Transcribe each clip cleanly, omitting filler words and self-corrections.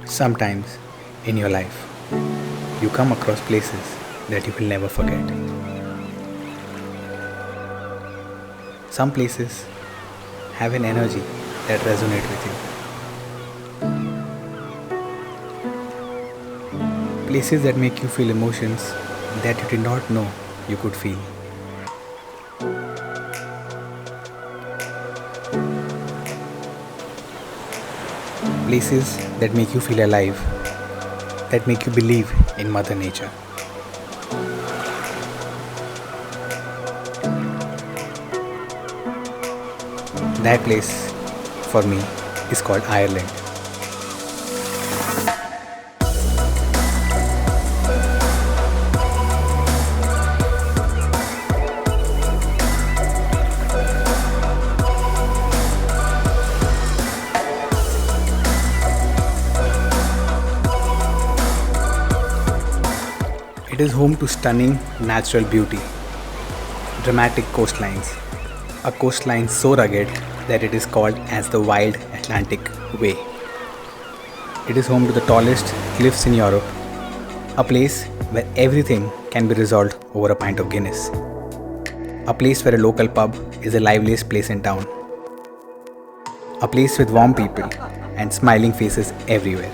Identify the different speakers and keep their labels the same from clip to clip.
Speaker 1: Sometimes in your life, you come across places that you will never forget. Some places have an energy that resonates with you. Places that make you feel emotions that you did not know you could feel. Places that make you feel alive, that make you believe in Mother Nature. That place, for me, is called Ireland. It is home to stunning natural beauty, dramatic coastlines, a coastline so rugged that it is called as the Wild Atlantic Way. It is home to the tallest cliffs in Europe, a place where everything can be resolved over a pint of Guinness, a place where a local pub is the liveliest place in town, a place with warm people and smiling faces everywhere,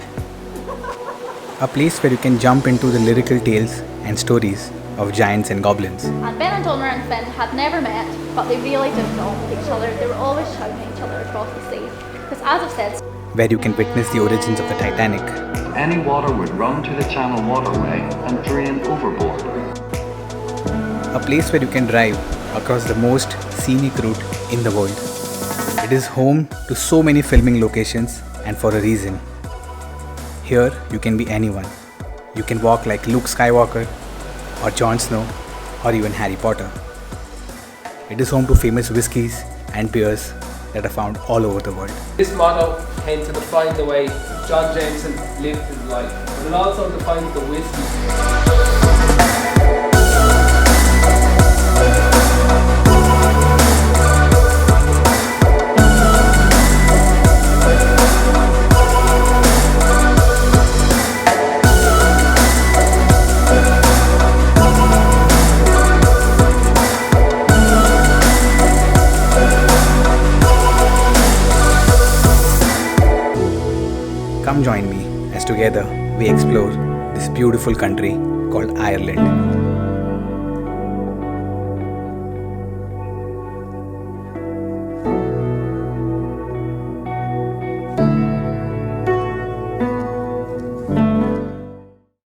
Speaker 1: a place where you can jump into the lyrical tales and stories of giants and goblins.
Speaker 2: And Ben and Donna and Finn had never met, but they really did know each other. They were always shouting at each other across the sea. Because as I've said,
Speaker 1: where you can witness the origins of the Titanic.
Speaker 3: Any water would run to the Channel waterway and drain overboard.
Speaker 1: A place where you can drive across the most scenic route in the world. It is home to so many filming locations, and for a reason. Here you can be anyone. You can walk like Luke Skywalker, or Jon Snow, or even Harry Potter. It is home to famous whiskies and beers that are found all over the world.
Speaker 4: This motto came to define the way John Jameson lived his life, but it also defines the whiskey.
Speaker 1: Come join me as together we explore this beautiful country called Ireland.